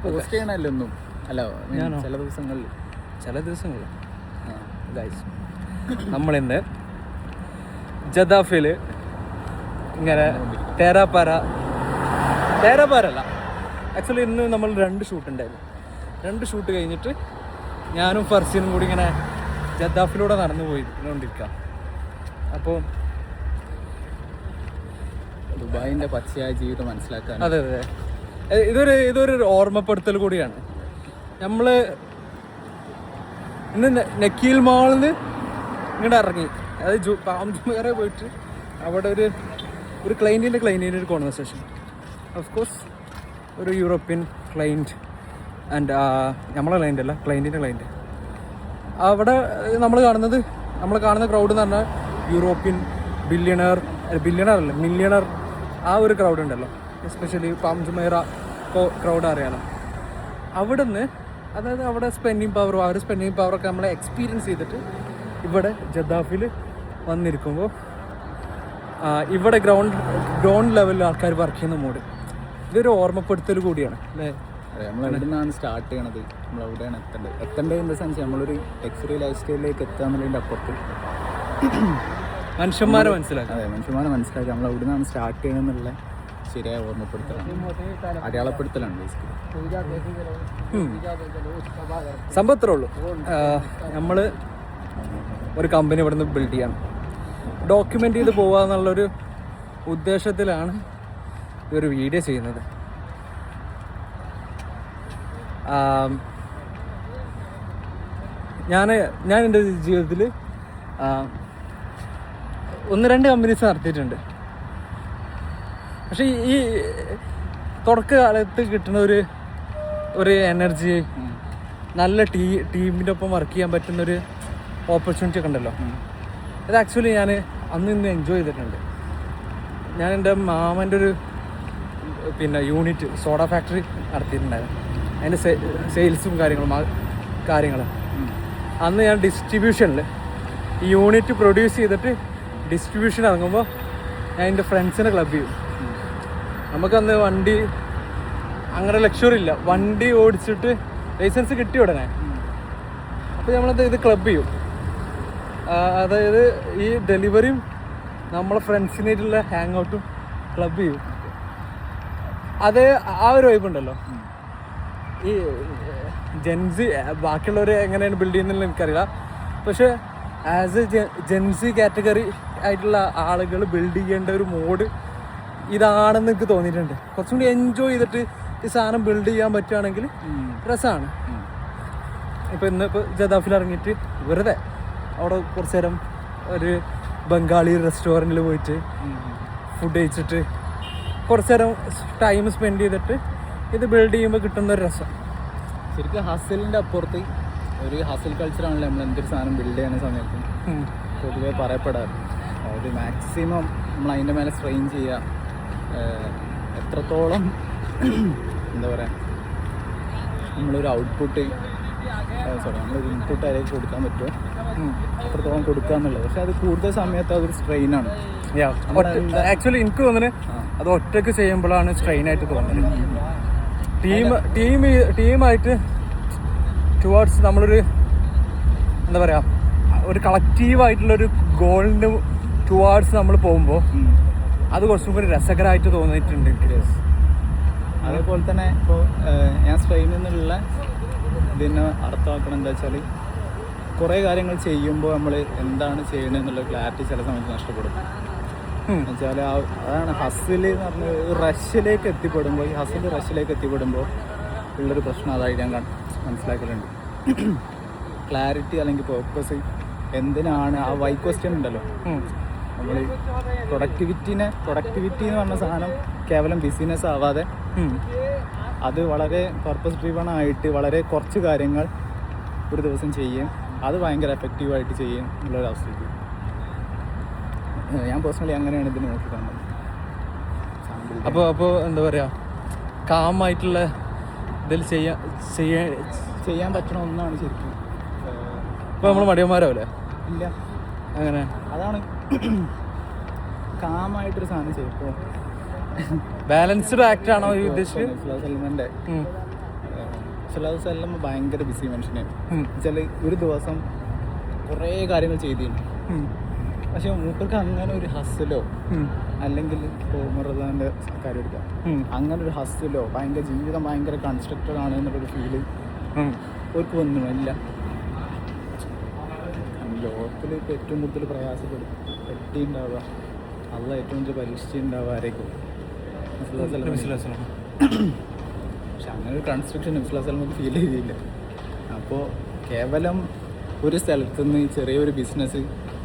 Post ചെയ്യണല്ലോ ഒന്നും അല്ല ചില ദിവസങ്ങളിൽ ഗൈസ് നമ്മളിന്ന് ജദാഫിൽ ഇങ്ങനെ തേരാപ്പാര അല്ല, ആക്ച്വലി ഇന്ന് നമ്മൾ 2 ഷൂട്ട് ഉണ്ടായിരുന്നു. 2 ഷൂട്ട് കഴിഞ്ഞിട്ട് ഞാനും ഫർസീനും കൂടി ഇങ്ങനെ ജദാഫിലൂടെ നടന്നു പോയിക്കൊണ്ടിരിക്കാം. അപ്പോൾ ദുബായിൻ്റെ പച്ചയായ ജീവിതം മനസ്സിലാക്കാൻ. അതെ, ഇതൊരു ഓർമ്മപ്പെടുത്തൽ കൂടിയാണ്. നമ്മൾ ഇന്ന് നക്കീൽ മാളിൽ നിന്ന് ഇങ്ങോട്ട് ഇറങ്ങി, അതായത് പാം ജുമേറ പോയിട്ട് അവിടെ ഒരു ക്ലൈൻറ്റിൻ്റെ ഒരു കോൺവെർസേഷൻ. ഓഫ് കോഴ്സ് ഒരു യൂറോപ്യൻ ക്ലൈൻറ്റ് ആൻഡ് നമ്മളെ ക്ലൈൻ്റ് അല്ല, ക്ലൈൻറ്റിൻ്റെ ക്ലൈൻറ്റ്. അവിടെ നമ്മൾ കാണുന്ന ക്രൗഡ് എന്ന് പറഞ്ഞാൽ യൂറോപ്യൻ മില്യണർ ആ ഒരു ക്രൗഡ് ഉണ്ടല്ലോ, എസ്പെഷ്യലി പാം ജുമേറ ക്രൗഡ് അറിയാലോ. അവിടുന്ന് അതായത് അവിടെ സ്പെൻഡിങ് പവറൊക്കെ നമ്മളെ എക്സ്പീരിയൻസ് ചെയ്തിട്ട് ഇവിടെ ജദാഫിൽ വന്നിരിക്കുമ്പോൾ ഇവിടെ ഗ്രൗണ്ട് ലെവലിൽ ആൾക്കാർ വർക്ക് ചെയ്യുന്ന മോഡ്, ഇതൊരു ഓർമ്മപ്പെടുത്തൽ കൂടിയാണ് അല്ലേ. അതെ, നമ്മൾ എവിടെ നിന്നാണ് സ്റ്റാർട്ട് ചെയ്യണത്, നമ്മൾ എവിടെയാണ് എത്തേണ്ടത് ഇൻ ദ സെൻസ് നമ്മളൊരു ലക്സറി ലൈഫ് സ്റ്റൈലിലേക്ക് എത്തുക എന്നുള്ളതിൻ്റെ അപ്പുറത്ത് മനുഷ്യന്മാരെ മനസ്സിലാക്കി നമ്മൾ എവിടെ നിന്നാണ് സ്റ്റാർട്ട് ചെയ്യണമെന്നുള്ള ശരിയായ ഓർമ്മപ്പെടുത്തലാണ്, അടയാളപ്പെടുത്തലാണ് സംഭവത്രേ ഉള്ളൂ. നമ്മൾ ഒരു കമ്പനി ഇവിടെ നിന്ന് ബിൽഡ് ചെയ്യണം, ഡോക്യുമെൻ്റ് ചെയ്ത് പോവുക എന്നുള്ളൊരു ഉദ്ദേശത്തിലാണ് ഇതൊരു വീഡിയോ ചെയ്യുന്നത്. ഞാൻ എൻ്റെ ജീവിതത്തിൽ 1-2 കമ്പനീസ് നടത്തിയിട്ടുണ്ട്. പക്ഷേ ഈ തുടക്കകാലത്ത് കിട്ടുന്ന ഒരു എനർജി, നല്ല ടീമിൻ്റെ ഒപ്പം വർക്ക് ചെയ്യാൻ പറ്റുന്നൊരു ഓപ്പർച്യൂണിറ്റി ഒക്കെ ഉണ്ടല്ലോ, ഇത് ആക്ച്വലി ഞാൻ അന്ന് എൻജോയ് ചെയ്തിട്ടുണ്ട്. ഞാൻ എൻ്റെ മാമൻ്റെ ഒരു യൂണിറ്റ് സോഡ ഫാക്ടറി നടത്തിയിട്ടുണ്ടായിരുന്നു. അതിൻ്റെ സെയിൽസും കാര്യങ്ങളും അന്ന് ഞാൻ ഡിസ്ട്രിബ്യൂഷനിൽ ഈ യൂണിറ്റ് പ്രൊഡ്യൂസ് ചെയ്തിട്ട് ഡിസ്ട്രിബ്യൂഷൻ ഇറങ്ങുമ്പോൾ ഞാൻ എൻ്റെ ഫ്രണ്ട്സിനെ ക്ലബ് ചെയ്യും. നമുക്കന്ന് വണ്ടി അങ്ങനെ ലക്ഷറി ഇല്ല, വണ്ടി ഓടിച്ചിട്ട് ലൈസൻസ് കിട്ടിയ ഉടനെ അപ്പോൾ നമ്മളത് ഇത് ക്ലബ് ചെയ്യും. അതായത് ഈ ഡെലിവറിയും നമ്മളെ ഫ്രണ്ട്സിനായിട്ടുള്ള ഹാങ് ഔട്ടും ക്ലബ് ചെയ്യും. അത് ആ ഒരു വൈബ് ഉണ്ടല്ലോ. ഈ ജെൻസി ബാക്കിയുള്ളവർ എങ്ങനെയാണ് ബിൽഡ് ചെയ്യുന്നതെന്ന് എനിക്കറിയില്ല, പക്ഷേ ആസ് എ ജെൻസി കാറ്റഗറി ആയിട്ടുള്ള ആളുകൾ ബിൽഡ് ചെയ്യേണ്ട ഒരു മോഡ് ഇതാണെന്ന് എനിക്ക് തോന്നിയിട്ടുണ്ട്. കുറച്ചും കൂടി എൻജോയ് ചെയ്തിട്ട് ഈ സാധനം ബിൽഡ് ചെയ്യാൻ പറ്റുകയാണെങ്കിൽ രസമാണ്. ഇന്നിപ്പോൾ ജദാഫിൽ ഇറങ്ങിയിട്ട് വെറുതെ അവിടെ കുറച്ച് നേരം ഒരു ബംഗാളി റെസ്റ്റോറൻറ്റിൽ പോയിട്ട് ഫുഡ് കഴിച്ചിട്ട് കുറച്ച് നേരം ടൈം സ്പെൻഡ് ചെയ്തിട്ട് ഇത് ബിൽഡ് ചെയ്യുമ്പോൾ കിട്ടുന്നൊരു രസം. ശരിക്കും ഹസലിൻ്റെ അപ്പുറത്ത് ഒരു ഹസൽ കൾച്ചറാണല്ലോ നമ്മൾ എന്തൊരു സാധനം ബിൽഡ് ചെയ്യുന്ന സമയത്ത് പൊതുവെ പറയപ്പെടാറ്. ഒരു മാക്സിമം നമ്മൾ അതിൻ്റെ മേലെ സ്ട്രെയിൻ ചെയ്യുക, എത്രത്തോളം എന്താ പറയുക നമ്മളൊരു ഔട്ട്പുട്ട് നമ്മളൊരു ഇൻപുട്ട് അതിലേക്ക് കൊടുക്കാൻ പറ്റുമോ അത്രത്തോളം കൊടുക്കുക എന്നുള്ളത്. പക്ഷെ അത് കൂടുതൽ സമയത്ത് അതൊരു സ്ട്രെയിനാണ്. ആക്ച്വലി എനിക്ക് തോന്നുന്നത് അത് ഒറ്റയ്ക്ക് ചെയ്യുമ്പോഴാണ് സ്ട്രെയിനായിട്ട് തോന്നുന്നത്. ടീമായിട്ട് ടുവേർഡ്സ് നമ്മളൊരു എന്താ പറയുക ഒരു കളക്റ്റീവായിട്ടുള്ളൊരു ഗോളിന് ടുവേർഡ്സ് നമ്മൾ പോകുമ്പോൾ അത് കുറച്ചും കൂടി രസകരമായിട്ട് തോന്നിയിട്ടുണ്ട് എനിക്ക്. അതേപോലെ തന്നെ ഇപ്പോൾ ഞാൻ സ്ട്രെയിനിൽ നിന്നുള്ള ഇതിനെ അർത്ഥമാക്കണം എന്താ വെച്ചാൽ കുറേ കാര്യങ്ങൾ ചെയ്യുമ്പോൾ നമ്മൾ എന്താണ് ചെയ്യണമെന്നുള്ള ക്ലാരിറ്റി ചില സമയത്ത് നഷ്ടപ്പെടും. എന്നുവെച്ചാൽ അതാണ് ഹസിൽ എന്ന് പറഞ്ഞ റഷിലേക്ക് എത്തിപ്പെടുമ്പോൾ ഉള്ളൊരു പ്രശ്നം അതായി ഞാൻ മനസ്സിലാക്കലുണ്ട്. ക്ലാരിറ്റി അല്ലെങ്കിൽ പേർപ്പസ് എന്തിനാണ് ആ വൈ ക്വസ്റ്റ്യൻ ഉണ്ടല്ലോ. നമ്മൾ പ്രൊഡക്ടിവിറ്റി എന്ന് പറഞ്ഞ സാധനം കേവലം ബിസിനസ് ആവാതെ അത് വളരെ പർപ്പസ് ഡ്രിവൺ ആയിട്ട് വളരെ കുറച്ച് കാര്യങ്ങൾ ഒരു ദിവസം ചെയ്യും, അത് ഭയങ്കര എഫക്റ്റീവായിട്ട് ചെയ്യും എന്നുള്ളൊരവസ്ഥയ്ക്ക് ഞാൻ പേഴ്സണലി അങ്ങനെയാണ് ഇതിന് നോക്കിക്കാണുന്നത്. അപ്പോൾ എന്താ പറയുക കാമായിട്ടുള്ള ഇതിൽ ചെയ്യാൻ പറ്റണ ഒന്നാണ് ശരിക്കും. ഇപ്പോൾ നമ്മൾ മടിയന്മാരാവില്ലേ? ഇല്ല, അങ്ങനെ അതാണ് കാമായിട്ടൊരു സാധനം ചെയ്യും. ഇപ്പോൾ ബാലൻസ്ഡ് ആക്ട് ആണോ ഈ ഉദ്ദേശിച്ചത്? സൽമാൻ്റെ സല്ലല്ലാഹു അലൈഹി വസല്ലം ഭയങ്കര ബിസി മനുഷ്യനാണ്. വെച്ചാൽ ഒരു ദിവസം കുറേ കാര്യങ്ങൾ ചെയ്തിരുന്നു. പക്ഷെ മൂപ്പർക്ക് അങ്ങനെ ഒരു ഹസ്സിലോ അല്ലെങ്കിൽ ഇപ്പോൾ ഉമർദാൻ്റെ കാര്യം എടുക്കാം, അങ്ങനെ ഒരു ഹസ്സിലോ ഭയങ്കര ജീവിതം ഭയങ്കര കൺസ്ട്രക്റ്റഡ് ആണ് എന്നുള്ളൊരു ഫീല് അവർക്ക് ഒന്നുമില്ല. ലോകത്തിൽ ഇപ്പോൾ ഏറ്റവും കൂടുതൽ പെട്ടിയുണ്ടാവുക, അള്ള ഏറ്റവും കൂടുതൽ പരീക്ഷിച്ചുണ്ടാവുക ആരേക്കും പക്ഷെ അങ്ങനെ ഒരു കൺസ്ട്രക്ഷൻ നബിസ്വല്ലല്ലാഹു ഫീൽ ചെയ്തില്ല. അപ്പോൾ കേവലം ഒരു സ്ഥലത്തുനിന്ന് ചെറിയൊരു ബിസിനസ്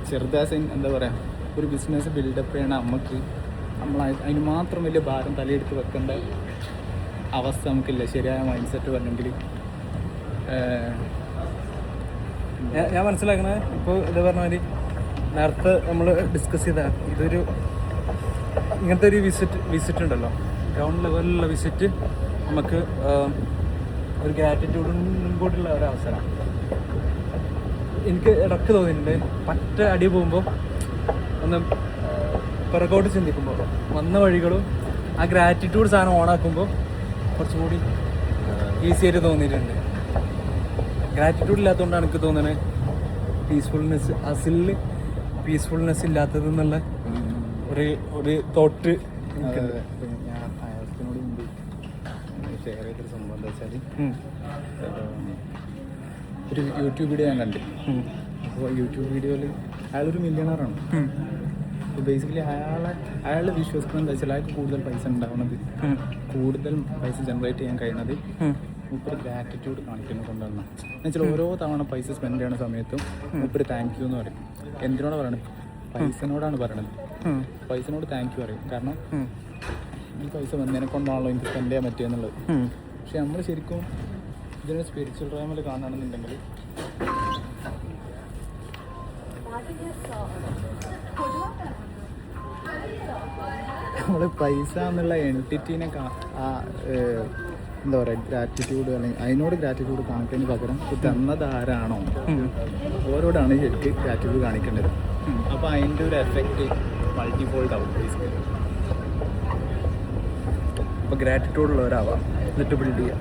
ചെറുതാസിൻ എന്താ പറയുക ഒരു ബിസിനസ് ബിൽഡപ്പ് ചെയ്യണ നമുക്ക് അതിന് മാത്രം വലിയ ഭാരം തലയെടുത്ത് വെക്കേണ്ട അവസ്ഥ നമുക്കില്ല. ശരിയായ മൈൻഡ് സെറ്റ് വരണമെങ്കിൽ ഞാൻ മനസ്സിലാക്കണത് ഇപ്പോൾ ഇത് പറഞ്ഞ മാതിരി നേരത്തെ നമ്മൾ ഡിസ്കസ് ചെയ്ത ഇതൊരു ഇങ്ങനത്തെ ഒരു വിസിറ്റ് ഉണ്ടല്ലോ, ഗ്രൗണ്ട് ലെവലിലുള്ള വിസിറ്റ് നമുക്ക് ഒരു ഗ്രാറ്റിറ്റ്യൂഡും കൂടിയുള്ള ഒരു അവസരമാണ്. എനിക്ക് ഇടയ്ക്ക് തോന്നിയിട്ടുണ്ട് പറ്റ അടി പോകുമ്പോൾ ഒന്ന് പിറകോട്ട് ചിന്തിക്കുമ്പോൾ വന്ന വഴികളും ആ ഗ്രാറ്റിറ്റ്യൂഡ് സാധനം ഓണാക്കുമ്പോൾ കുറച്ചും കൂടി ഈസി ആയിട്ട് തോന്നിയിട്ടുണ്ട്. ഗ്രാറ്റിറ്റ്യൂഡ് ഇല്ലാത്തതുകൊണ്ടാണ് എനിക്ക് തോന്നുന്നത് പീസ്ഫുൾനെസ് അസിലിൽ പീസ്ഫുൾനെസ് ഇല്ലാത്തത് എന്നുള്ള ഒരു തോട്ട്. ഞാൻ അയാൾക്കിനോട് മുമ്പ് ഷെയർ ചെയ്തൊരു സംഭവം എന്താ വെച്ചാൽ ഒരു യൂട്യൂബ് വീഡിയോ ഞാൻ കണ്ടു. അപ്പോൾ യൂട്യൂബ് വീഡിയോയിൽ അയാളൊരു മില്യണറാണ്. അപ്പോൾ ബേസിക്കലി അയാളെ വിശ്വസിക്കുന്നത് എന്താ വെച്ചാൽ അയാൾക്ക് കൂടുതൽ പൈസ ഉണ്ടാവുന്നത്, കൂടുതൽ പൈസ ജനറേറ്റ് ചെയ്യാൻ കഴിയുന്നത് മൂപ്പര് ഗ്രാറ്റിറ്റ്യൂഡ് കാണിക്കുന്നത് കൊണ്ടാണ്. എന്നുവെച്ചാൽ ഓരോ തവണ പൈസ സ്പെൻഡ് ചെയ്യുന്ന സമയത്തും മൂപ്പര് താങ്ക് യു എന്ന് പറയും. എന്തിനോടാണ് പറയണത്? പൈസനോടാണ് പറയണത്. പൈസനോട് താങ്ക് യു പറയും. കാരണം ഈ പൈസ വന്നതിനെ കൊണ്ടാണല്ലോ എനിക്ക് സ്പെൻഡ് ചെയ്യാൻ പറ്റിയെന്നുള്ളത്. പക്ഷെ നമ്മൾ ശരിക്കും ഇതിനെ സ്പിരിച്വൽ റേമിൽ കാണുകയാണെന്നുണ്ടെങ്കിൽ നമ്മൾ പൈസ എന്നുള്ള എൻറ്റിറ്റീനെ എന്താ പറയുക ഗ്രാറ്റിറ്റ്യൂഡ് അല്ലെങ്കിൽ അതിനോട് ഗ്രാറ്റിറ്റ്യൂഡ് കാണിക്കുന്നതിന് പകരം തന്നത് ആരാണോ ഓരോടാണ് ശരിക്കും ഗ്രാറ്റിറ്റ്യൂഡ് കാണിക്കേണ്ടത്. അപ്പോൾ അതിൻ്റെ ഒരു എഫക്റ്റ് മൾട്ടിഫോൾഡ് ആവും ബേസിക്കലി. അപ്പോൾ ഗ്രാറ്റിറ്റ്യൂഡ് ഉള്ളവരാവാം, എന്നിട്ട് ബിൽഡ് ചെയ്യാം.